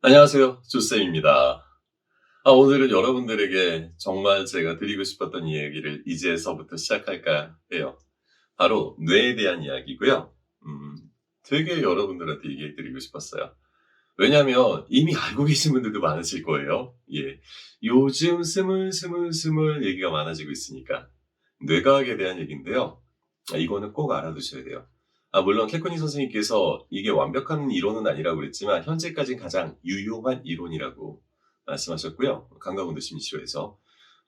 안녕하세요. 조쌤입니다. 오늘은 여러분들에게 정말 제가 드리고 싶었던 이야기를 이제서부터 시작할까 해요. 바로 뇌에 대한 이야기고요. 음, 되게 여러분들한테 얘기해 드리고 싶었어요. 왜냐하면 이미 알고 계신 분들도 많으실 거예요. 예. 요즘 스물스물 얘기가 많아지고 있으니까. 뇌과학에 대한 얘기인데요. 이거는 꼭 알아두셔야 돼요. 물론 캐코니 선생님께서 이게 완벽한 이론은 아니라고 그랬지만 현재까지 가장 유용한 이론이라고 말씀하셨고요. 강강훈도 심시로에서.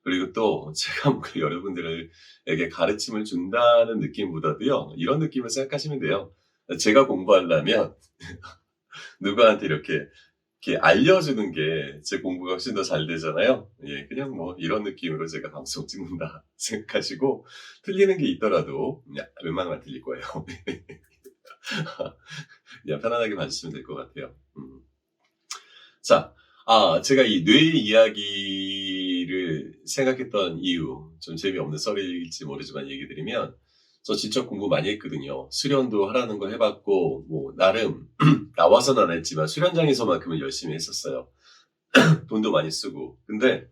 그리고 또 제가 뭔가 여러분들에게 가르침을 준다는 느낌보다도요. 이런 느낌을 생각하시면 돼요. 제가 공부하려면 누구한테 이렇게 알려주는 게 제 공부가 훨씬 더 잘 되잖아요. 예, 그냥 뭐 이런 느낌으로 제가 방송 찍는다 생각하시고 틀리는 게 있더라도 그냥 웬만하면 안 틀릴 거예요. 그냥 편안하게 봐주시면 될 것 같아요. 자, 제가 이 뇌 이야기를 생각했던 이유, 좀 재미없는 썰일지 모르지만 얘기 드리면, 저 진짜 공부 많이 했거든요. 수련도 하라는 거 해봤고, 뭐, 나름, 나와서는 안 했지만, 수련장에서만큼은 열심히 했었어요. 돈도 많이 쓰고. 근데,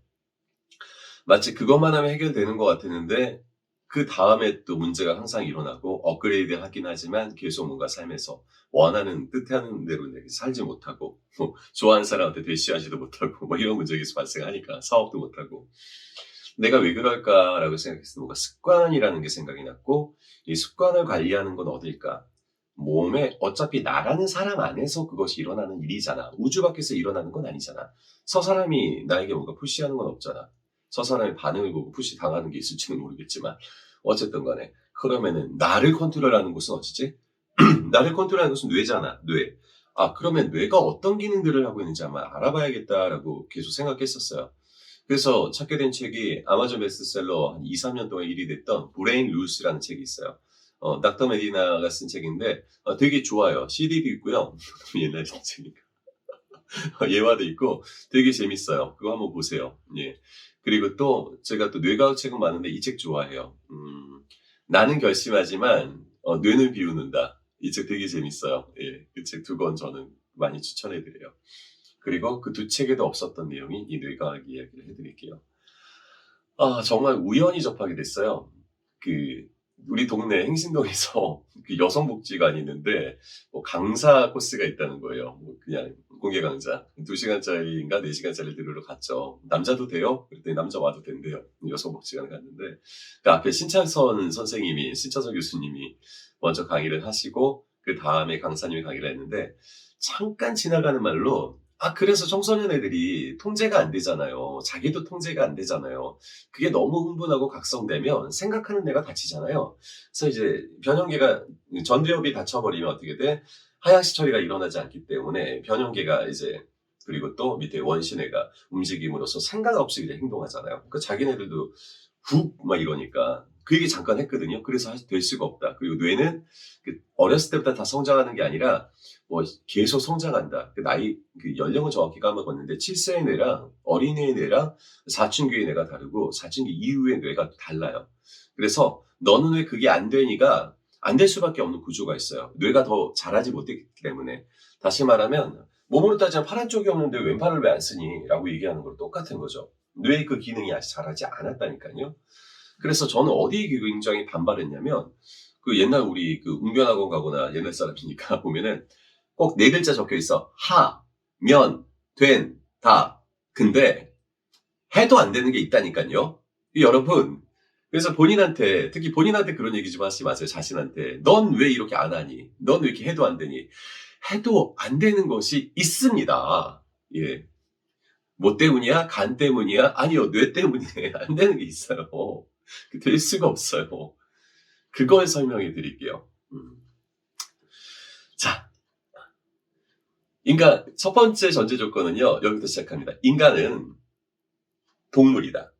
마치 그것만 하면 해결되는 것 같았는데 그다음에 또 문제가 항상 일어나고 업그레이드 하긴 하지만 계속 뭔가 삶에서 원하는 뜻하는 대로 이렇게 살지 못하고 뭐 좋아하는 사람한테 대시하지도 못하고 뭐 이런 문제가 계속 발생하니까 사업도 못하고 '내가 왜 그럴까?'라고 생각했을 때 뭔가 습관이라는 게 생각이 났고 이 습관을 관리하는 건 어딜까? 몸에 어차피 나라는 사람 안에서 그것이 일어나는 일이잖아. 우주 밖에서 일어나는 건 아니잖아. 저 사람이 나에게 뭔가 푸시하는 건 없잖아. 저 사람의 반응을 보고 푸시 당하는 게 있을지는 모르겠지만 어쨌든 간에 그러면은 나를 컨트롤하는 곳은 어디지? 나를 컨트롤하는 것은 뇌잖아. 뇌. 그러면 뇌가 어떤 기능들을 하고 있는지 아마 알아봐야겠다라고 계속 생각했었어요. 그래서 찾게 된 책이 아마존 베스트셀러 한 2-3년 동안 1위 됐던 브레인 루스라는 책이 있어요. 닥터 메디나가 쓴 책인데 되게 좋아요. CD도 있고요. 옛날 책이니까. 예화도 있고 되게 재밌어요. 그거 한번 보세요. 예. 그리고 또 제가 또 뇌과학 책은 많은데 이 책 좋아해요. 나는 결심하지만 뇌는 비웃는다. 이 책 되게 재밌어요. 예. 그 책 두 권 저는 많이 추천해 드려요. 그리고 그 두 책에도 없었던 내용인 이 뇌과학 이야기를 해 드릴게요. 정말 우연히 접하게 됐어요. 그 우리 동네 행신동에서 그 여성복지관이 있는데 뭐 강사 코스가 있다는 거예요. 뭐 그냥 공개 강좌. 2 시간짜리인가 4 시간짜리를 들으러 갔죠. "남자도 돼요?" 그랬더니 남자 와도 된대요. 여성복지관에 갔는데 그 앞에 신차선 교수님이 먼저 강의를 하시고 그다음에 강사님이 강의를 했는데 잠깐 지나가는 말로 그래서 청소년 애들이 통제가 안 되잖아요. 자기도 통제가 안 되잖아요. 그게 너무 흥분하고 각성되면 생각하는 데가 다치잖아요. 그래서 이제 변형계가 전두엽이 다쳐버리면 어떻게 돼? 하향시 처리가 일어나지 않기 때문에 변형계가 이제 그리고 또 밑에 원시뇌가 움직임으로써 생각 없이 그냥 행동하잖아요. 그 자기네들도 훅 막 이러니까 그 얘기 잠깐 했거든요. 그래서 될 수가 없다. 그리고 뇌는 그 어렸을 때부터 다 성장하는 게 아니라 뭐 계속 성장한다. 그 나이 그 연령은 정확히 까먹었는데 7세의 뇌랑 어린이의 뇌랑 사춘기의 뇌가 다르고 사춘기 이후의 뇌가 달라요. 그래서 너는 왜 그게 안 되니가 안 될 수밖에 없는 구조가 있어요. 뇌가 더 자라지 못했기 때문에. 다시 말하면 몸으로 따지면 파란 쪽이 없는데 왼팔을 왜 안 쓰니?라고 얘기하는 거랑 똑같은 거죠. 뇌의 그 기능이 아직 자라지 않았다니까요. 그래서 저는 어디에 굉장히 반발했냐면 그 옛날 우리 그 웅변학원 가거나 옛날 사람이니까 보면은 꼭 네 글자 적혀 있어. 하, 면, 된, 다. 근데 해도 안 되는 게 있다니까요. 여러분, 그래서 본인한테 특히 본인한테 그런 얘기 좀 하지 마세요. 자신한테. "넌 왜 이렇게 안 하니? 넌 왜 이렇게 해도 안 되니?" 해도 안 되는 것이 있습니다. 예. 뭐 때문이야? 간 때문이야? 아니요. 뇌 때문에 안 되는 게 있어요. 될 수가 없어요. 그걸 설명해 드릴게요. 자, 인간 첫 번째 전제 조건은요. 여기부터 시작합니다. 인간은 동물이다.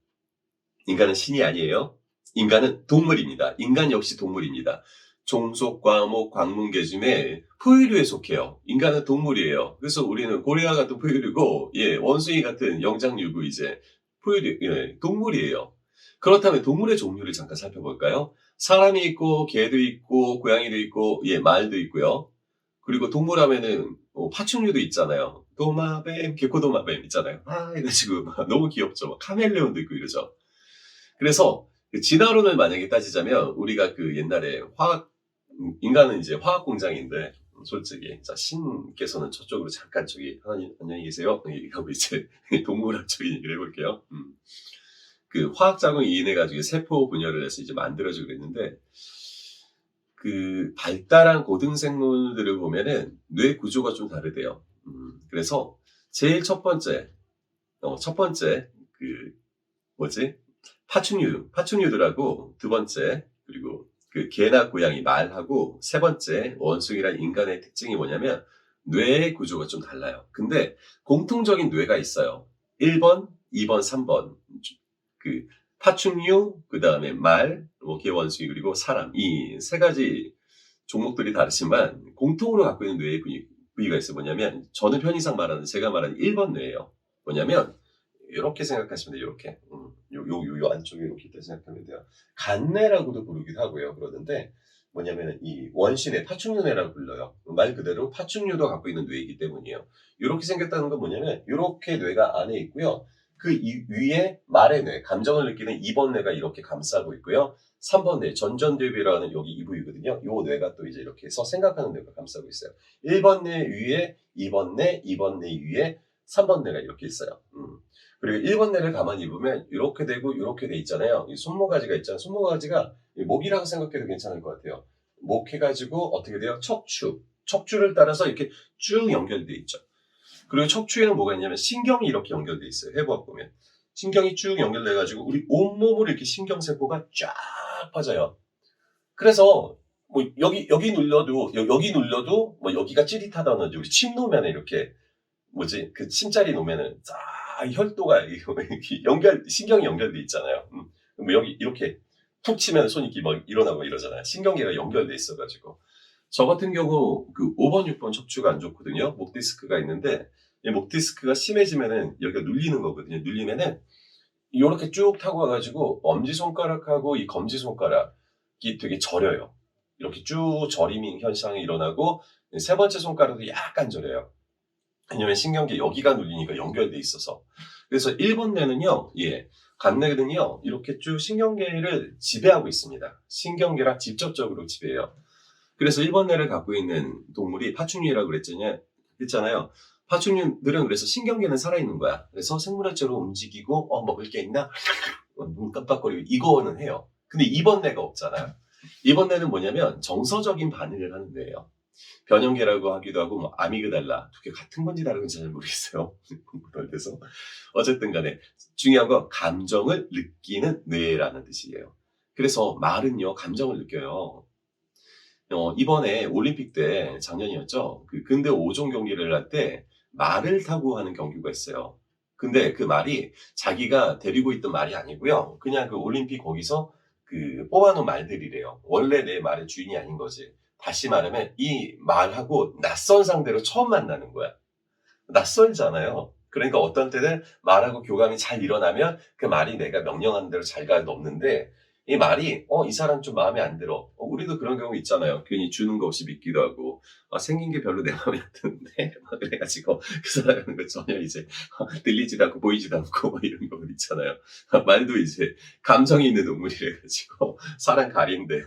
인간은 신이 아니에요. 인간은 동물입니다. 인간 역시 동물입니다. 종속, 과목, 광문계 중에 포유류에 속해요. 인간은 동물이에요. 그래서 우리는 고래와 같은 포유류고, 예, 원숭이 같은 영장류고 이제 포유류, 예, 동물이에요. 그렇다면 동물의 종류를 잠깐 살펴볼까요? 사람이 있고, 개도 있고, 고양이도 있고, 예, 말도 있고요. 그리고 동물 하면은 파충류도 있잖아요. 도마뱀, 개코도마뱀 있잖아요. 해가지고 막 너무 귀엽죠. 막 카멜레온도 있고 이러죠. 그래서 그 진화론을 만약에 따지자면 우리가 그 옛날에 인간은 이제 화학 공장인데 솔직히 자 신께서는 저쪽으로 잠깐 저기 하나님 안녕히 계세요 얘기하고 이제 동물학적인 얘기를 해볼게요. 그 화학 작용에 인해 가지고 세포 분열을 해서 이제 만들어지고 그랬는데 그 발달한 고등 생물들을 보면은 뇌 구조가 좀 다르대요. 그래서 제일 첫 번째 그 뭐지 파충류들하고 두 번째 그리고 그 개나 고양이 말하고 세 번째 원숭이란 인간의 특징이 뭐냐면 뇌의 구조가 좀 달라요. 근데 공통적인 뇌가 있어요. 1번, 2번, 3번 그 파충류, 그 다음에 말, 뭐 개원숭이 그리고 사람 이 세 가지 종목들이 다르지만 공통으로 갖고 있는 뇌의 부위가 있어요. 뭐냐면 저는 편의상 말하는 제가 말하는 1번 뇌예요. 뭐냐면 이렇게 생각하시면 돼요. 이렇게 요 안쪽에 이렇게 있다 생각하면 돼요. 간뇌라고도 부르기도 하고요. 그러는데 뭐냐면 이 원시뇌, 파충류뇌라고 불러요. 말 그대로 파충류도 갖고 있는 뇌이기 때문이에요. 이렇게 생겼다는 건 뭐냐면 이렇게 뇌가 안에 있고요. 그 위에 말의 뇌, 감정을 느끼는 2번 뇌가 이렇게 감싸고 있고요. 3번 뇌, 전전두엽이라는 여기 이 부위거든요. 요 뇌가 또 이제 이렇게 해서 생각하는 뇌가 감싸고 있어요. 1번 뇌 위에 2번 뇌, 2번 뇌 위에 3번 뇌가 이렇게 있어요. 그리고 1번 뇌를 가만히 보면 이렇게 되고 이렇게 돼 있잖아요. 이 손모가지가 있잖아요. 손모가지가 목이라고 생각해도 괜찮을 것 같아요. 목 해가지고 어떻게 돼요? 척추를 따라서 이렇게 쭉 연결돼 있죠. 그리고 척추에는 뭐가 있냐면 신경이 이렇게 연결돼 있어요. 해부학 보면 신경이 쭉 연결돼가지고 우리 온몸으로 이렇게 신경세포가 쫙 퍼져요. 그래서 뭐 여기 눌러도 뭐 여기가 찌릿하다든지 우리 침 놓으면 이렇게 뭐지 그 침자리 놓으면은 쫙 혈도가 이렇게 신경이 연결돼 있잖아요. 뭐 여기 이렇게 푹 치면 손이 막 일어나고 이러잖아요. 신경계가 연결돼 있어가지고 저 같은 경우 그 5번, 6번 척추가 안 좋거든요. 목 디스크가 있는데 이 목 디스크가 심해지면은 여기가 눌리는 거거든요. 눌리면은 이렇게 쭉 타고 와가지고 엄지손가락하고 이 검지손가락이 되게 저려요. 이렇게 쭉 저림 현상이 일어나고 세 번째 손가락도 약간 저려요. 왜냐면 신경계 여기가 눌리니까 연결돼 있어서. 그래서 1번 뇌는요, 간뇌는요, 이렇게 쭉 신경계를 지배하고 있습니다. 신경계랑 직접적으로 지배해요. 그래서 1번 뇌를 갖고 있는 동물이 파충류라고 했잖아요. 파충류들은 그래서 신경계는 살아있는 거야. 그래서 생물학적으로 움직이고, 먹을 게 있나? 눈 깜빡거리고, 이거는 해요. 근데 2번 뇌가 없잖아요. 2번 뇌는 뭐냐면 정서적인 반응을 하는 뇌예요. 변형계라고 하기도 하고 뭐 아미그달라 두 개 같은 건지 다른 건지 잘 모르겠어요. 그래서 어쨌든 간에 중요한 건 감정을 느끼는 뇌라는 뜻이에요. 그래서 말은요 감정을 느껴요. 이번에 올림픽 때 작년이었죠. 그 근대 5종 경기를 할 때 말을 타고 하는 경기가 있어요. 근데 그 말이 자기가 데리고 있던 말이 아니고요. 그냥 그 올림픽 거기서 그 뽑아놓은 말들이래요. 원래 내 말의 주인이 아닌 거지. 다시 말하면 이 말하고 낯선 상대로 처음 만나는 거야. 낯설잖아요. 그러니까 어떤 때는 말하고 교감이 잘 일어나면 그 말이 내가 명령하는 대로 잘 가 넘는데 이 말이 이 사람 좀 마음에 안 들어. 우리도 그런 경우 있잖아요. 괜히 주는 거 없이 믿기도 하고 생긴 게 별로 내 마음에 안 드는데 막 그래가지고 그 사람은 그 전혀 이제 들리지도 않고 보이지도 않고 막 이런 경우 있잖아요. 말도 이제 감정이 있는 동물이래가지고 사람 가린대요.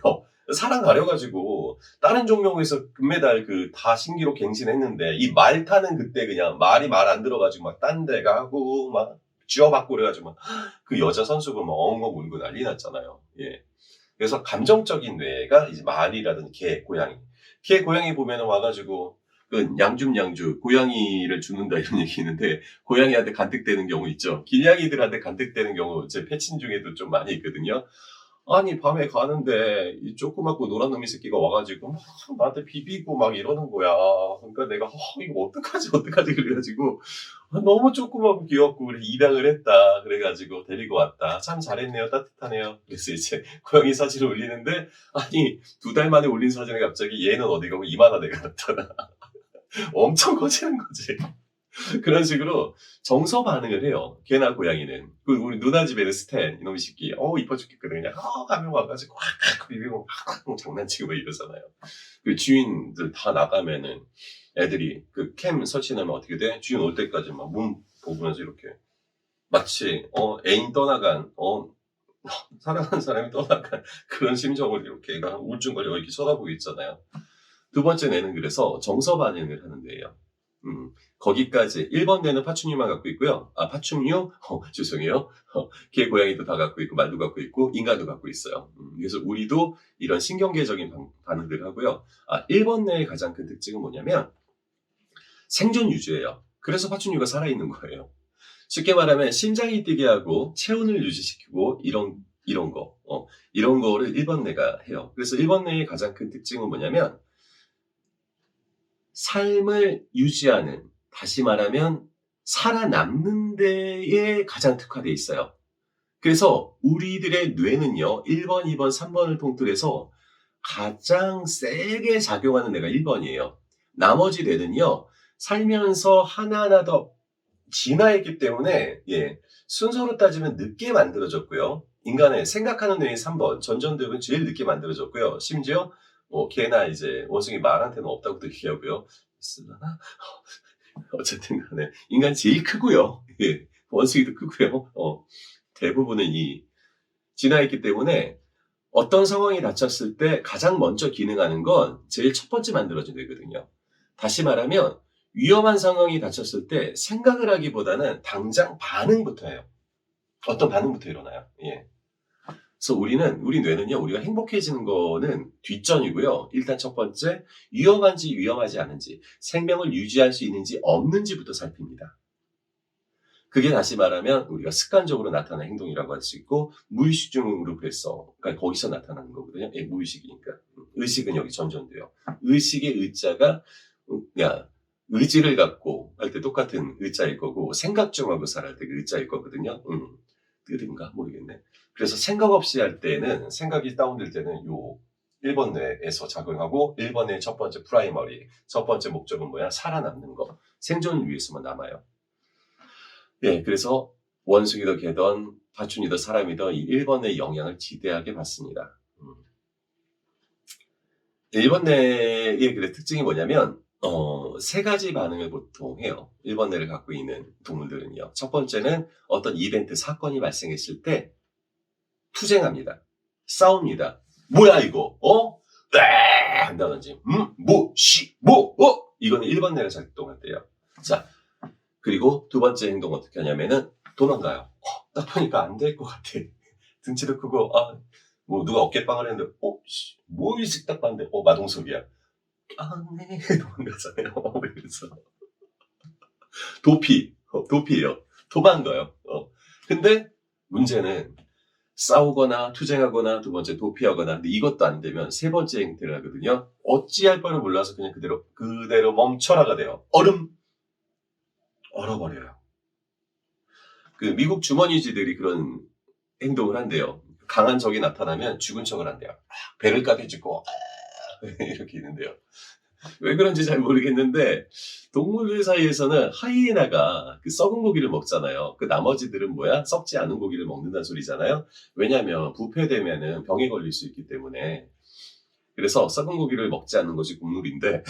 사람 가려가지고 다른 종목에서 금메달 그 다 신기록 갱신했는데 이 말 타는 그때 그냥 말이 말 안 들어가지고 막 딴 데 가고 막 쥐어받고 그래가지고 막 그 여자 선수가 막 엉엉 울고 난리 났잖아요. 예. 그래서 감정적인 뇌가 이제 말이라든지 개, 고양이. 개, 고양이 보면은 와가지고 그 양줌양주 고양이를 죽는다 이런 얘기 있는데 고양이한테 간택되는 경우 있죠. 길냥이들한테 간택되는 경우 제 패친 중에도 좀 많이 있거든요. 아니 밤에 가는데 이 조그맣고 노란 놈이 새끼가 와가지고 막 나한테 비비고 막 이러는 거야. 그러니까 내가 이거 어떡하지 그래가지고 너무 조그맣고 귀엽고 그래 입양을 했다. 그래가지고 데리고 왔다. 참 잘했네요. 따뜻하네요. 그래서 이제 고양이 사진을 올리는데 아니 2달 만에 올린 사진에 갑자기 얘는 어디 가고 이만한 애가 나타나. 엄청 커지는 거지. 그런 식으로 정서 반응을 해요. 개나 고양이는. 우리 누나 집에는 스탠 이놈의 새끼 이뻐 죽겠거든. 그냥 가면 와가지고 확 비비고 확 장난치고 막 이러잖아요. 그 주인들 다 나가면은 애들이 그 캠 설치하면 어떻게 돼? 주인 올 때까지 막 문 보면서 이렇게 마치 애인 떠나간 사랑하는 사람이 떠나간 그런 심정을 이렇게 애가 울증거리고 이렇게 쳐다보고 있잖아요. 두 번째 뇌는 그래서 정서 반응을 하는 뇌예요. 거기까지 1번 뇌는 파충류만 갖고 있고요. 파충류? 죄송해요. 개, 고양이도 다 갖고 있고 말도 갖고 있고 인간도 갖고 있어요. 그래서 우리도 이런 신경계적인 반응들을 하고요. 1번 뇌의 가장 큰 특징은 뭐냐면 생존 유지예요. 그래서 파충류가 살아있는 거예요. 쉽게 말하면 심장이 뛰게 하고 체온을 유지시키고 이런 거 이런 거를 1번 뇌가 해요. 그래서 1번 뇌의 가장 큰 특징은 뭐냐면 삶을 유지하는, 다시 말하면 살아남는 데에 가장 특화되어 있어요. 그래서 우리들의 뇌는요 1번, 2번, 3번을 통틀어서 가장 세게 작용하는 뇌가 1번이에요. 나머지 뇌는요 살면서 하나하나 더 진화했기 때문에 순서로 따지면 늦게 만들어졌고요. 인간의 생각하는 뇌인 3번, 전전두엽은 제일 늦게 만들어졌고요. 심지어 개나 이제 원숭이 말한테는 없다고도 얘기하고요. 있으려나? 어쨌든 간에 인간이 제일 크고요. 원숭이도 크고요. 대부분은 이 진화했기 때문에 어떤 상황이 닥쳤을 때 가장 먼저 기능하는 건 제일 첫 번째 만들어진 뇌거든요. 다시 말하면 위험한 상황이 닥쳤을 때 생각을 하기보다는 당장 반응부터 해요. 어떤 반응부터 일어나요. 그래서 우리 뇌는요, 우리가 행복해지는 거는 뒷전이고요. 일단 첫 번째, 위험한지 위험하지 않은지, 생명을 유지할 수 있는지 없는지부터 살핍니다. 그게 다시 말하면 우리가 습관적으로 나타나는 행동이라고 할 수 있고, 무의식적으로 그래서, 그러니까 거기서 나타나는 거거든요. 무의식이니까. 의식은 여기 전전돼요. 의식의 의자가, 의지를 갖고 할 때 똑같은 의자일 거고, 생각 좀 하고 살할 때 그 의자일 거거든요. 뜻인가? 모르겠네. 그래서 생각 없이 할 때는, 생각이 다운될 때는 요 1번 뇌에서 작용하고, 1번 뇌의 첫 번째 프라이머리, 첫 번째 목적은 뭐야? 살아남는 거. 생존을 위해서만 남아요. 그래서 원숭이도 개든 파충류도 사람이든 이 1번 뇌의 영향을 지대하게 받습니다. 1번 뇌의 그래 특징이 뭐냐면, 세 가지 반응을 보통 해요. 1번 뇌를 갖고 있는 동물들은요. 첫 번째는 어떤 이벤트, 사건이 발생했을 때 투쟁합니다. 싸웁니다. 뭐야 이거? 한다든지 이거는 1번 뇌가 작동할 때요. 자, 그리고 두 번째 행동 어떻게 하냐면은 도망가요. 딱 보니까 안 될 것 같아. 등치도 크고 누가 어깨빵을 했는데 뭐 일찍 딱 봤는데 마동석이야. 네. 도망가잖아요. 그래서 도피예요. 도망가요. 근데 문제는 싸우거나 투쟁하거나 두 번째 도피하거나 근데 이것도 안 되면 세 번째 행태를 하거든요. 어찌할 바를 몰라서 그냥 그대로 멈춰라가 돼요. 얼어버려요. 그 미국 주머니쥐들이 그런 행동을 한대요. 강한 적이 나타나면 죽은 척을 한대요. 배를 까대찍고 이렇게 있는데요. 왜 그런지 잘 모르겠는데 동물들 사이에서는 하이에나가 그 썩은 고기를 먹잖아요. 그 나머지들은 뭐야? 썩지 않은 고기를 먹는다는 소리잖아요. 왜냐하면 부패되면은 병에 걸릴 수 있기 때문에. 그래서 썩은 고기를 먹지 않는 것이 국룰인데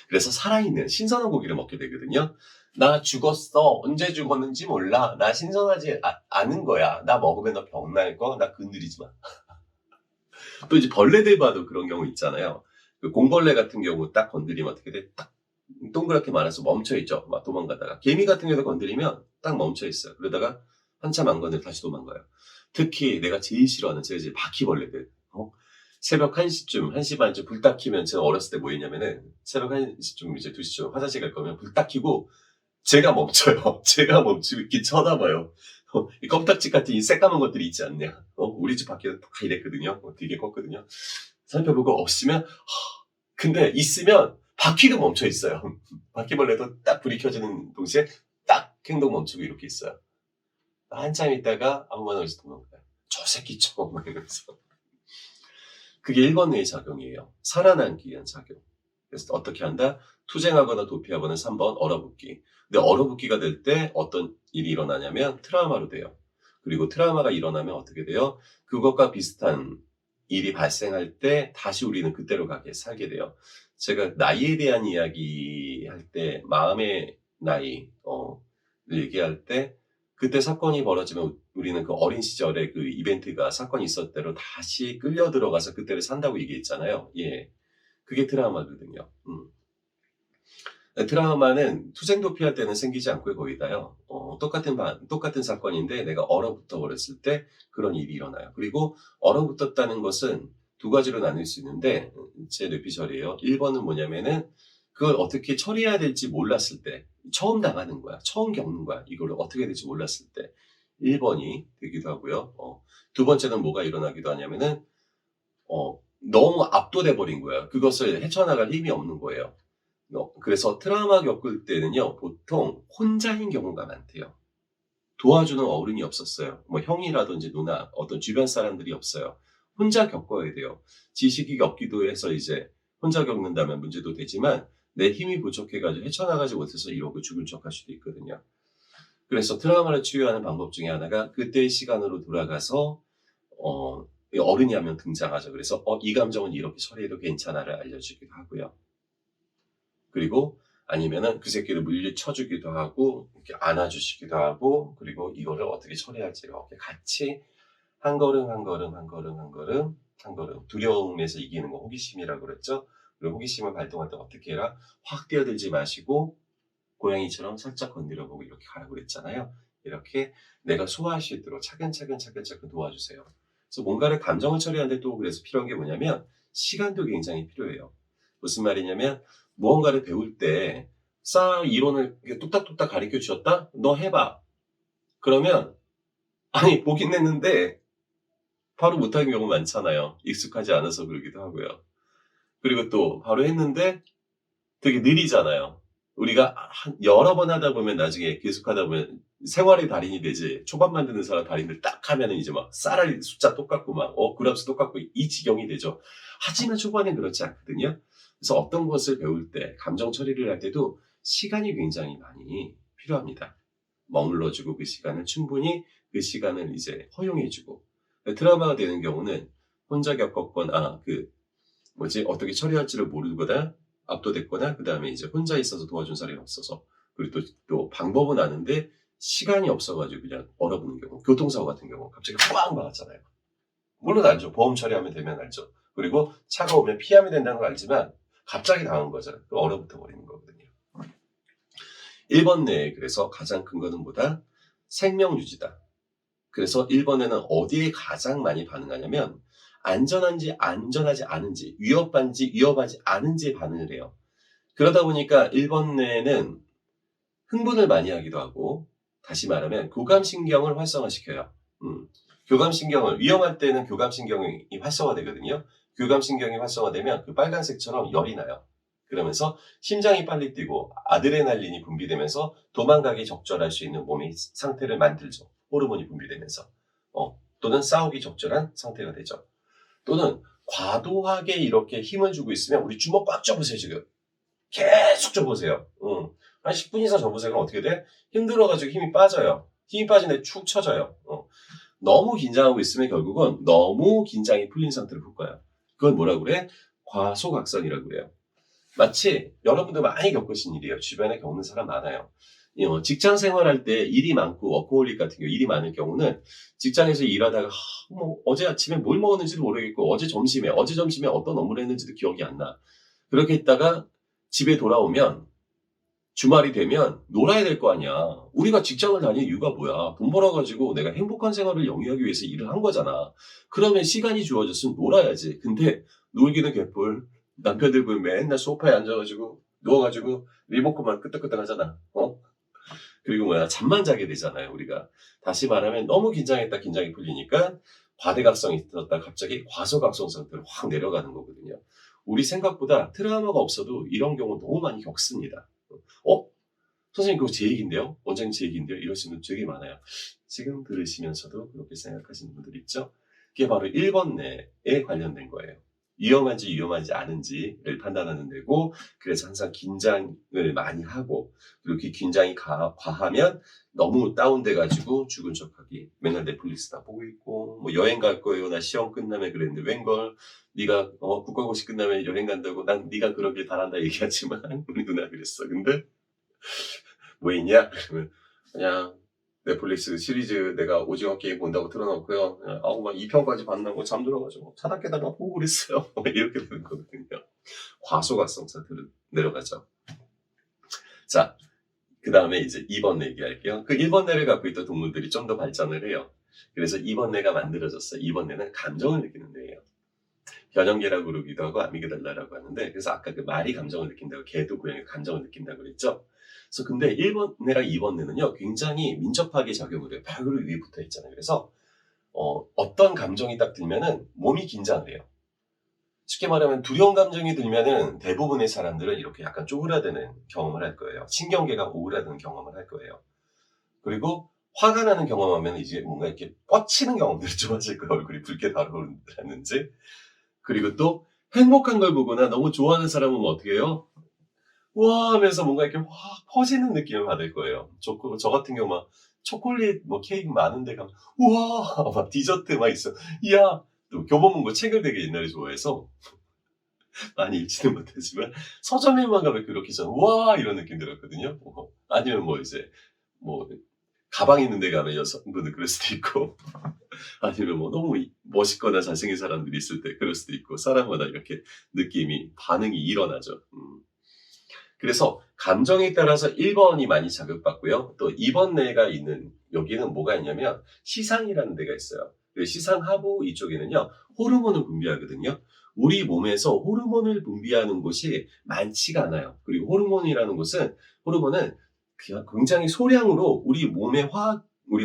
그래서 살아있는 신선한 고기를 먹게 되거든요. 나 죽었어. 언제 죽었는지 몰라. 나 신선하지 않은 거야. 나 먹으면 너 병날 거. 나 건드리지 마. 또 이제 벌레들 봐도 그런 경우 있잖아요. 그 공벌레 같은 경우 딱 건드리면 어떻게 돼? 딱 동그랗게 말해서 멈춰있죠. 막 도망가다가. 개미 같은 경우도 건드리면 딱 멈춰있어요. 그러다가 한참 안 건드리면 다시 도망가요. 특히 내가 제일 싫어하는 제가 바퀴벌레들. 새벽 1시쯤, 1시 반쯤 불 딱 켜면 제가 어렸을 때 뭐 했냐면은 새벽 1시쯤 이제 2시쯤 화장실 갈 거면 불 딱 켜고 제가 멈춰요. 제가 멈추고 이렇게 쳐다봐요. 이 껌딱지 같은 이 새까만 것들이 있지 않냐. 우리 집 밖에는 다 이랬거든요. 되게 컸거든요. 살펴보고 없으면 근데 있으면 바퀴도 멈춰 있어요. 바퀴벌레도 딱 불이 켜지는 동시에 딱 행동 멈추고 이렇게 있어요. 한참 있다가 아무 말 없이 도망가요. 저 새끼 쳐 막 이러면서. 그게 1번 뇌의 작용이에요. 살아남기 위한 작용. 그래서 어떻게 한다? 투쟁하거나 도피하거나 3번 얼어붙기. 근데 얼어붙기가 될 때 어떤 일이 일어나냐면 트라우마로 돼요. 그리고 트라우마가 일어나면 어떻게 돼요? 그것과 비슷한 일이 발생할 때 다시 우리는 그때로 살게 돼요. 제가 나이에 대한 이야기 할 때 마음의 나이 얘기할 때 그때 사건이 벌어지면 우리는 그 어린 시절에 그 이벤트가 사건이 있었던 대로 다시 끌려 들어가서 그때를 산다고 얘기했잖아요. 예. 그게 트라우마거든요. 트라우마는 투쟁도피할 때는 생기지 않고 거의 다요. 똑같은 사건인데 내가 얼어붙어 버렸을 때 그런 일이 일어나요. 그리고 얼어붙었다는 것은 두 가지로 나눌 수 있는데 제 뇌피셜이에요. 1번은 뭐냐면은 그걸 어떻게 처리해야 될지 몰랐을 때 처음 당하는 거야. 처음 겪는 거야. 이거를 어떻게 해야 될지 몰랐을 때 1번이 되기도 하고요. 두 번째는 뭐가 일어나기도 하냐면은 너무 압도돼 버린 거예요. 그것을 헤쳐나갈 힘이 없는 거예요. 그래서 트라우마 겪을 때는요, 보통 혼자인 경우가 많대요. 도와주는 어른이 없었어요. 뭐 형이라든지 누나, 어떤 주변 사람들이 없어요. 혼자 겪어야 돼요. 지식이 없기도 해서 이제 혼자 겪는다면 문제도 되지만 내 힘이 부족해가지고 헤쳐나가지 못해서 이러고 죽을 척할 수도 있거든요. 그래서 트라우마를 치유하는 방법 중에 하나가 그때의 시간으로 돌아가서 어른이 하면 등장하죠. 그래서 이 감정은 이렇게 처리해도 괜찮아를 알려주기도 하고요. 그리고 아니면은 그 새끼를 물리쳐주기도 하고 이렇게 안아주시기도 하고 그리고 이거를 어떻게 처리할지 이렇게 같이 한 걸음 한 걸음 한 걸음 한 걸음 한 걸음 두려움에서 이기는 거 호기심이라고 그랬죠. 그리고 호기심을 발동할 때 어떻게 해라? 확 뛰어들지 마시고 고양이처럼 살짝 건드려보고 이렇게 가라고 그랬잖아요. 이렇게 내가 소화할 수 있도록 차근차근 도와주세요. 그래서 뭔가를 감정을 처리하는데 또 그래서 필요한 게 뭐냐면 시간도 굉장히 필요해요. 무슨 말이냐면 무언가를 배울 때 이론을 뚝딱뚝딱 가르쳐 주셨다? 너 해봐. 그러면 아니 보긴 했는데 바로 못하는 경우 많잖아요. 익숙하지 않아서 그러기도 하고요. 그리고 또 바로 했는데 되게 느리잖아요. 우리가 여러 번 하다 보면 나중에 계속 하다 보면 생활의 달인이 되지. 초반 만드는 사람 달인들 딱 하면은 이제 막 쌀알 숫자 똑같고 막 그람수 똑같고 이 지경이 되죠. 하지만 초반엔 그렇지 않거든요. 그래서 어떤 것을 배울 때 감정 처리를 할 때도 시간이 굉장히 많이 필요합니다. 머물러주고 그 시간을 충분히 그 시간을 이제 허용해주고 트라우마가 되는 경우는 혼자 겪었거나 어떻게 처리할지를 모르거나 압도됐거나 그 다음에 이제 혼자 있어서 도와준 사람이 없어서 그리고 또 방법은 아는데 시간이 없어가지고 그냥 얼어붙는 경우 교통사고 같은 경우 갑자기 빵 나왔잖아요. 물론 알죠. 보험 처리하면 되면 알죠. 그리고 차가 오면 피하면 된다는 걸 알지만 갑자기 당한 거잖아요. 얼어붙어 버리는 거거든요. 1번 내에 그래서 가장 큰 거는 뭐다? 생명 유지다. 그래서 1번에는 어디에 가장 많이 반응하냐면 안전한지 안전하지 않은지 위협한지 위협하지 않은지에 반응을 해요. 그러다 보니까 1번 내에는 흥분을 많이 하기도 하고 다시 말하면 교감신경을 활성화시켜요. 교감신경을 위험할 때는 교감신경이 활성화되거든요. 교감신경이 활성화되면 그 빨간색처럼 열이 나요. 그러면서 심장이 빨리 뛰고 아드레날린이 분비되면서 도망가기 적절할 수 있는 몸의 상태를 만들죠. 호르몬이 분비되면서 또는 싸우기 적절한 상태가 되죠. 또는 과도하게 이렇게 힘을 주고 있으면 우리 주먹 꽉 쥐어보세요 지금. 계속 쥐어보세요. 한 10분 이상 쥐어보세요. 그럼 어떻게 돼? 힘들어가지고 힘이 빠져요. 힘이 빠진데 축 처져요. 너무 긴장하고 있으면 결국은 너무 긴장이 풀린 상태로 볼 거예요. 그건 뭐라고 그래? 과소각성이라고 그래요. 마치 여러분도 많이 겪으신 일이에요. 주변에 겪는 사람 많아요. 직장 생활할 때 일이 많고 워커홀릭 같은 경우 일이 많을 경우는 직장에서 일하다가 어제 아침에 뭘 먹었는지도 모르겠고 어제 점심에 어떤 업무를 했는지도 기억이 안 나. 그렇게 있다가 집에 돌아오면 주말이 되면 놀아야 될 거 아니야. 우리가 직장을 다니는 이유가 뭐야? 돈 벌어가지고 내가 행복한 생활을 영위하기 위해서 일을 한 거잖아. 그러면 시간이 주어졌으면 놀아야지. 근데 놀기는 개뿔. 남편들 보면 맨날 소파에 앉아가지고 누워가지고 리모컨만 끄덕끄덕 하잖아. 그리고 잠만 자게 되잖아요, 우리가. 다시 말하면 너무 긴장했다 긴장이 풀리니까 과대각성이 있었다 갑자기 과소각성 상태로 확 내려가는 거거든요. 우리 생각보다 트라우마가 없어도 이런 경우 너무 많이 겪습니다. 선생님 그거 제 얘기인데요? 원장님 제 얘기인데요? 이러시는 분 되게 많아요. 지금 들으시면서도 그렇게 생각하시는 분들 있죠? 그게 바로 1번 뇌에 관련된 거예요. 위험한지 위험하지 않은지를 판단하는 데고, 그래서 항상 긴장을 많이 하고, 그리고 그 긴장이 과하면 너무 다운돼 가지고 죽은 척하기. 맨날 넷플릭스 다 보고 있고, 뭐 여행 갈 거예요. 나 시험 끝나면 그랬는데 웬걸 네가 국가고시 끝나면 여행 간다고. 난 네가 그러길 바란다 얘기하지만 우리 누나 그랬어. 근데 뭐 있냐? 그러면 그냥 넷플릭스 시리즈 내가 오징어 게임 본다고 틀어놓고요. 그냥 아우 막 2편까지 봤나고 잠들어가지고 자다 깨다가 보고 그랬어요. 이렇게 되는 거거든요. 과소각성 상태로 내려가죠. 자, 그 다음에 이제 2번 뇌 얘기할게요. 그 1번 뇌를 갖고 있던 동물들이 좀 더 발전을 해요. 그래서 2번 뇌가 만들어졌어요. 2번 뇌는 감정을 느끼는 뇌예요. 변형계라고 그러기도 하고 아미그달라라고 하는데, 그래서 아까 그 말이 감정을 느낀다고, 개도 고양이도 감정을 느낀다고 그랬죠. 그래서 근데 1번 뇌랑 2번 뇌는요 굉장히 민첩하게 작용을 해요. 바로 위에 붙어 있잖아요. 그래서 어떤 감정이 딱 들면은 몸이 긴장을 해요. 쉽게 말하면 두려운 감정이 들면은 대부분의 사람들은 이렇게 약간 쪼그라드는 경험을 할 거예요. 신경계가 오그라드는 경험을 할 거예요. 그리고 화가 나는 경험하면 이제 뭔가 이렇게 뻗치는 경험들이 좀 하실 거예요. 얼굴이 붉게 달아오르는지. 그리고 또 행복한 걸 보거나 너무 좋아하는 사람은 어떻게 해요? 와 하면서 뭔가 이렇게 확 퍼지는 느낌을 받을 거예요. 저 같은 경우 막 초콜릿 뭐 케이크 많은 데 가면 우와 막 디저트 막 있어. 이야. 또 교보문고 책을 되게 옛날에 좋아해서 많이 읽지는 못하지만 서점에만 가면 그렇게 저는 와 이런 느낌 들었거든요. 아니면 뭐 이제 뭐 가방 있는 데 가면 여성분들 그럴 수도 있고 아니면 뭐 너무 멋있거나 잘생긴 사람들이 있을 때 그럴 수도 있고, 사람마다 이렇게 느낌이 반응이 일어나죠. 그래서 감정에 따라서 1번이 많이 자극받고요. 또 2번 뇌가 있는 여기는 뭐가 있냐면 시상이라는 데가 있어요. 그 시상하부 이쪽에는요 호르몬을 분비하거든요. 우리 몸에서 호르몬을 분비하는 곳이 많지가 않아요. 그리고 호르몬은 굉장히 소량으로 우리가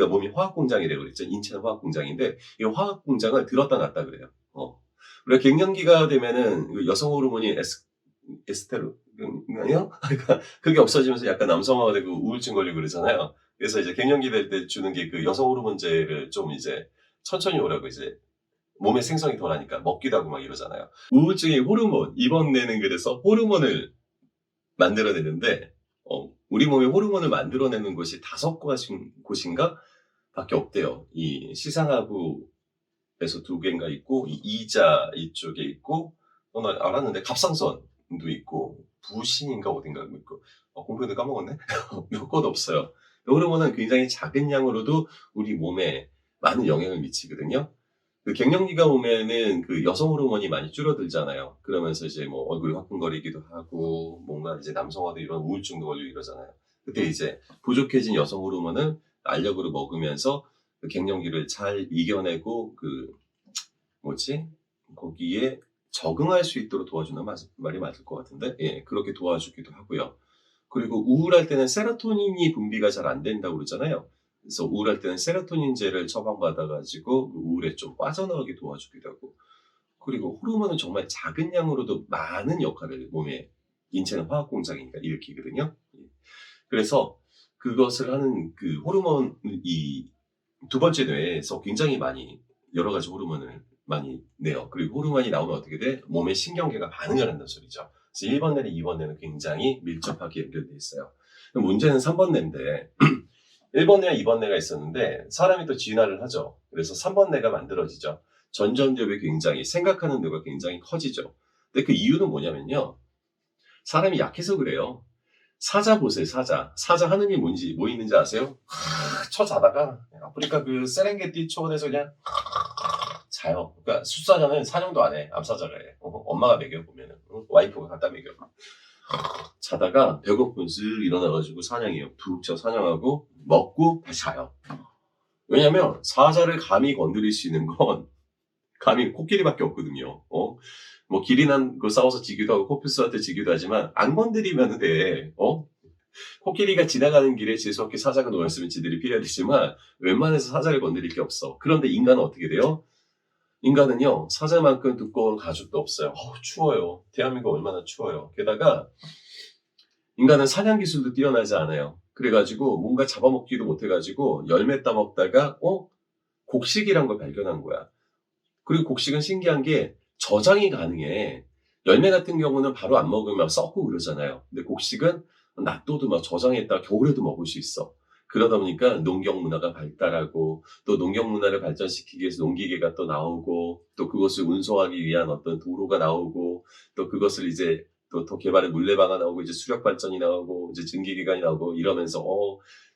몸이 화학 공장이라고 그랬죠. 인체는 화학 공장인데 이 화학 공장을 들었다 놨다 그래요. 우리가 갱년기가 되면은 여성 호르몬이 에스테로겐이요? 그러니까 그게 없어지면서 약간 남성화가 되고 우울증 걸리고 그러잖아요. 그래서 이제 갱년기 될 때 주는 게 그 여성 호르몬제를 좀 이제 천천히 오라고, 이제 몸의 생성이 덜하니까 먹기도 하고 막 이러잖아요. 우울증의 호르몬, 이번 뇌는 그래서 호르몬을 만들어내는데, 우리 몸에 호르몬을 만들어내는 곳이 5곳인가 밖에 없대요. 이 시상하부에서 2개인가 있고, 이 이자 이쪽에 있고, 나 알았는데 갑상선도 있고, 부신인가 어딘가 있고, 공부해도 까먹었네? 몇 곳 없어요. 호르몬은 굉장히 작은 양으로도 우리 몸에 많은 영향을 미치거든요. 그 갱년기가 오면은 그 여성 호르몬이 많이 줄어들잖아요. 그러면서 이제 뭐 얼굴이 화끈거리기도 하고 뭔가 이제 남성화도 이런 우울증도 걸리고 이러잖아요. 그때 이제 부족해진 여성 호르몬을 알약으로 먹으면서 그 갱년기를 잘 이겨내고 거기에 적응할 수 있도록 도와주는 말이 맞을 것 같은데, 예, 그렇게 도와주기도 하고요. 그리고 우울할 때는 세로토닌이 분비가 잘 안 된다고 그러잖아요. 그래서 우울할 때는 세로토닌제를 처방받아가지고 그 우울에 좀 빠져나오게 도와주기도 하고, 그리고 호르몬은 정말 작은 양으로도 많은 역할을 몸에, 인체는 화학 공장이니까 일으키거든요. 그래서 그것을 하는 그 호르몬, 이 두 번째 뇌에서 굉장히 많이 여러 가지 호르몬을 많이 내요. 그리고 호르몬이 나오면 어떻게 돼? 몸의 신경계가 반응을 한다는 소리죠. 그래서 1번 뇌는 2번 뇌는 굉장히 밀접하게 연결돼 있어요. 문제는 3번 뇌인데 1번 뇌와 2번 뇌가 있었는데 사람이 또 진화를 하죠. 그래서 3번 뇌가 만들어지죠. 전전두엽이 굉장히, 생각하는 뇌가 굉장히 커지죠. 근데 그 이유는 뭐냐면요, 사람이 약해서 그래요. 사자 보세요, 사자. 사자 하는 게 뭐 있는지 아세요? 쳐 자다가 아프리카 그 세렝게티 초원에서 그냥 자요. 그러니까 숫사자는 사냥도 안 해. 암사자가 해. 엄마가 먹여 보면은, 와이프가 갖다 먹여. 자다가 배고픈 쓱 일어나가지고 사냥해요. 툭 쳐 사냥하고 먹고 다시 자요. 왜냐면 사자를 감히 건드릴 수 있는 건 감히 코끼리밖에 없거든요. 뭐 기린한 거 싸워서 지기도 하고 코뿔소한테 지기도 하지만 안 건드리면 돼. 코끼리가 지나가는 길에 재수없게 사자가 놓였으면 지들이 피해야 되지만 웬만해서 사자를 건드릴 게 없어. 그런데 인간은 어떻게 돼요? 인간은요, 사자만큼 두꺼운 가죽도 없어요. 추워요. 대한민국 얼마나 추워요. 게다가 인간은 사냥 기술도 뛰어나지 않아요. 그래가지고 뭔가 잡아먹지도 못해가지고 열매 따먹다가 곡식이란 걸 발견한 거야. 그리고 곡식은 신기한 게 저장이 가능해. 열매 같은 경우는 바로 안 먹으면 썩고 그러잖아요. 근데 곡식은 놔둬도 막 저장했다가 겨울에도 먹을 수 있어. 그러다 보니까 농경 문화가 발달하고 또 농경 문화를 발전시키기 위해서 농기계가 또 나오고 또 그것을 운송하기 위한 어떤 도로가 나오고 또 그것을 이제 또 더 개발의 물레방아 나오고 이제 수력 발전이 나오고 이제 증기기관이 나오고 이러면서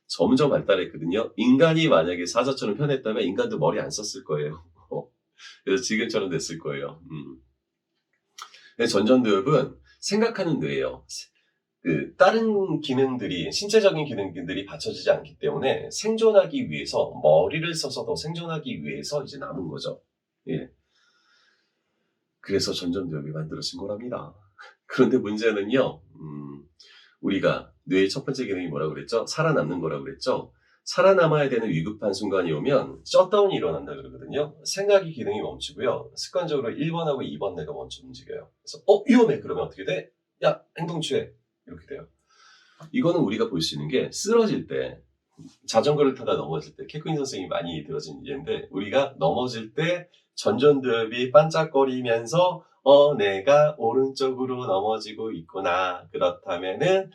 점점 발달했거든요. 인간이 만약에 사자처럼 편했다면 인간도 머리 안 썼을 거예요. 그래서 지금처럼 됐을 거예요. 근데 전전두엽은 생각하는 뇌예요. 다른 기능들이, 신체적인 기능들이 받쳐지지 않기 때문에 생존하기 위해서, 머리를 써서 더 생존하기 위해서 이제 남은 거죠. 예. 그래서 전전두엽이 만들어진 거랍니다. 그런데 문제는요, 우리가 뇌의 첫 번째 기능이 뭐라고 그랬죠? 살아남는 거라고 그랬죠? 살아남아야 되는 위급한 순간이 오면 셧다운이 일어난다 그러거든요. 생각이 기능이 멈추고요. 습관적으로 1번하고 2번 뇌가 먼저 움직여요. 그래서 위험해. 그러면 어떻게 돼? 야, 행동 취해. 이렇게 돼요. 이거는 우리가 볼 수 있는 게 쓰러질 때, 자전거를 타다 넘어질 때, 케크인 선생님이 많이 들어진 예인데 우리가 넘어질 때 전전두엽이 반짝거리면서 내가 오른쪽으로 넘어지고 있구나. 그렇다면은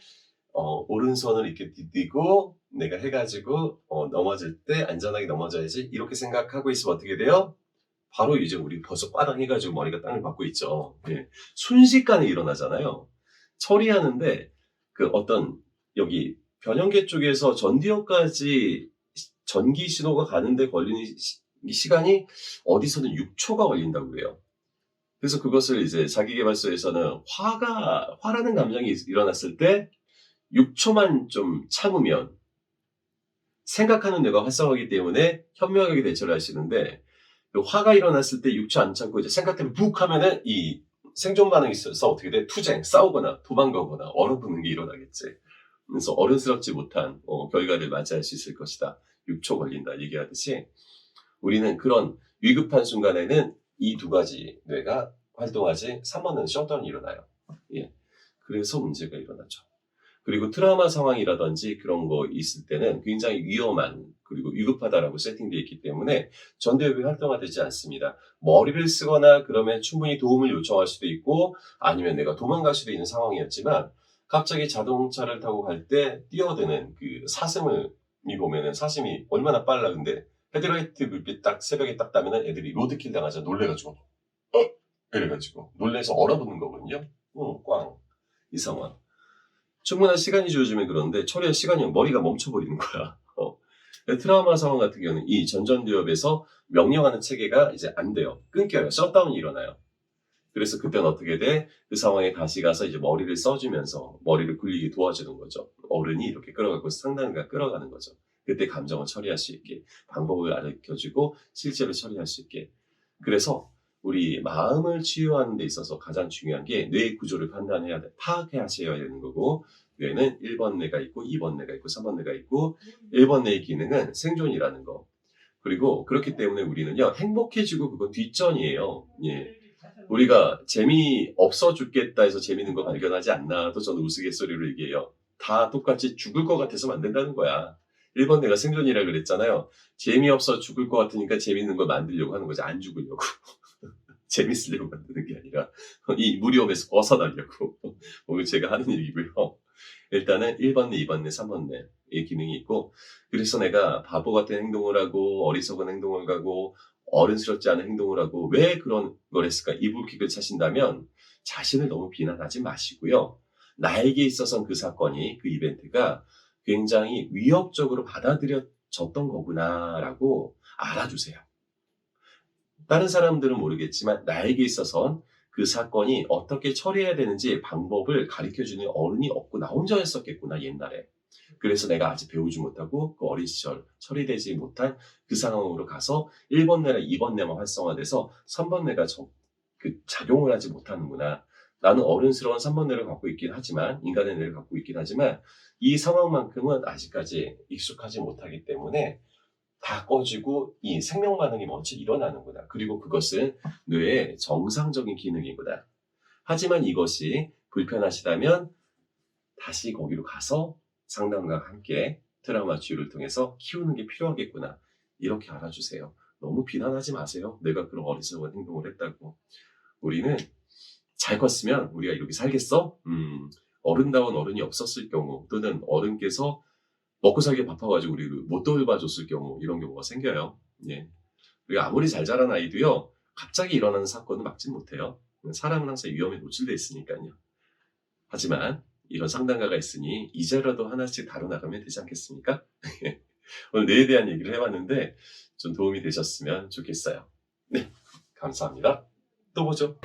오른손을 이렇게 디디고 내가 해가지고 넘어질 때 안전하게 넘어져야지 이렇게 생각하고 있으면 어떻게 돼요? 바로 이제 우리 벌써 빠당 해가지고 머리가 땅을 밟고 있죠. 예. 순식간에 일어나잖아요. 처리하는데 그 어떤 여기 변형계 쪽에서 전두엽까지 전기 신호가 가는데 걸리는 시간이 어디서는 6초가 걸린다고 그래요. 그래서 그것을 이제 자기계발서에서는 화라는 감정이 일어났을 때 6초만 좀 참으면 생각하는 뇌가 활성화하기 때문에 현명하게 대처를 하시는데 화가 일어났을 때 6초 안 참고 이제 생각대로 푹 하면은 이 생존 반응이 있어서 어떻게 돼? 투쟁, 싸우거나 도망가거나 얼어붙는 게 일어나겠지. 그래서 어른스럽지 못한 결과를 맞이할 수 있을 것이다. 6초 걸린다 얘기하듯이 우리는 그런 위급한 순간에는 이 두 가지 뇌가 활동하지 3번은 셧다운이 일어나요. 예. 그래서 문제가 일어나죠. 그리고 트라우마 상황이라든지 그런 거 있을 때는 굉장히 위험한 그리고 위급하다라고 세팅되어 있기 때문에 전두엽이 활성화되지 않습니다. 머리를 쓰거나 그러면 충분히 도움을 요청할 수도 있고 아니면 내가 도망갈 수도 있는 상황이었지만 갑자기 자동차를 타고 갈 때 뛰어드는 그 사슴을 보면은 사슴이 얼마나 빨라. 근데 헤드라이트 불빛 딱 새벽에 딱 따면은 애들이 로드킬 당하자 놀래가지고 이래가지고 놀래서 얼어붙는 거거든요. 꽝. 이 상황. 충분한 시간이 주어지면 그러는데 처리할 시간이 머리가 멈춰버리는 거야. 트라우마 상황 같은 경우는 이 전전두엽에서 명령하는 체계가 이제 안 돼요. 끊겨요. 셧다운이 일어나요. 그래서 그때는 어떻게 돼? 그 상황에 다시 가서 이제 머리를 써주면서 머리를 굴리게 도와주는 거죠. 어른이 이렇게 끌어가고 상담가 끌어가는 거죠. 그때 감정을 처리할 수 있게 방법을 알려주고 실제로 처리할 수 있게. 그래서 우리 마음을 치유하는 데 있어서 가장 중요한 게 뇌의 구조를 판단해야 돼. 파악하셔야 되는 거고 뇌는 1번 뇌가 있고 2번 뇌가 있고 3번 뇌가 있고 1번 뇌의 기능은 생존이라는 거. 그리고 그렇기 때문에 우리는요 행복해지고 그건 뒷전이에요. 예. 우리가 재미없어 죽겠다 해서 재밌는 거 발견하지 않나도 저는 우스갯소리로 얘기해요. 다 똑같이 죽을 것 같아서 만든다는 거야. 1번 내가 생존이라 그랬잖아요. 재미없어 죽을 것 같으니까 재밌는 걸 만들려고 하는 거지. 안 죽으려고. 재밌으려고 만드는 게 아니라 이 무료업에서 벗어나려고. 오늘 제가 하는 얘기고요. 일단은 1번 뇌, 2번 뇌, 3번 뇌의 기능이 있고 그래서 내가 바보 같은 행동을 하고 어리석은 행동을 하고 어른스럽지 않은 행동을 하고 왜 그런 걸 했을까? 이불킥을 차신다면 자신을 너무 비난하지 마시고요. 나에게 있어서는 그 사건이 그 이벤트가 굉장히 위협적으로 받아들여졌던 거구나라고 알아주세요. 다른 사람들은 모르겠지만 나에게 있어선 그 사건이 어떻게 처리해야 되는지 방법을 가르쳐주는 어른이 없고 나 혼자였었겠구나 옛날에. 그래서 내가 아직 배우지 못하고 그 어린 시절 처리되지 못한 그 상황으로 가서 1번 뇌나 2번 뇌만 활성화돼서 3번 뇌가 작용을 하지 못하는구나. 나는 어른스러운 3번 뇌를 갖고 있긴 하지만 인간의 뇌를 갖고 있긴 하지만 이 상황만큼은 아직까지 익숙하지 못하기 때문에 다 꺼지고 이 생명 반응이 먼저 일어나는구나. 그리고 그것은 뇌의 정상적인 기능이구나. 하지만 이것이 불편하시다면 다시 거기로 가서 상담가와 함께 트라우마 치유를 통해서 키우는 게 필요하겠구나. 이렇게 알아주세요. 너무 비난하지 마세요. 내가 그런 어리석은 행동을 했다고. 우리는 잘 컸으면 우리가 이렇게 살겠어? 어른다운 어른이 없었을 경우 또는 어른께서 먹고 살기 바빠가지고 우리를 못 돌봐줬을 경우 이런 경우가 생겨요. 예. 우리가 아무리 잘 자란 아이도요. 갑자기 일어나는 사건은 막지 못해요. 사람은 항상 위험에 노출돼 있으니까요. 하지만 이런 상담가가 있으니 이제라도 하나씩 다뤄나가면 되지 않겠습니까? 오늘 뇌에 대한 얘기를 해봤는데 좀 도움이 되셨으면 좋겠어요. 네, 감사합니다. 또 보죠.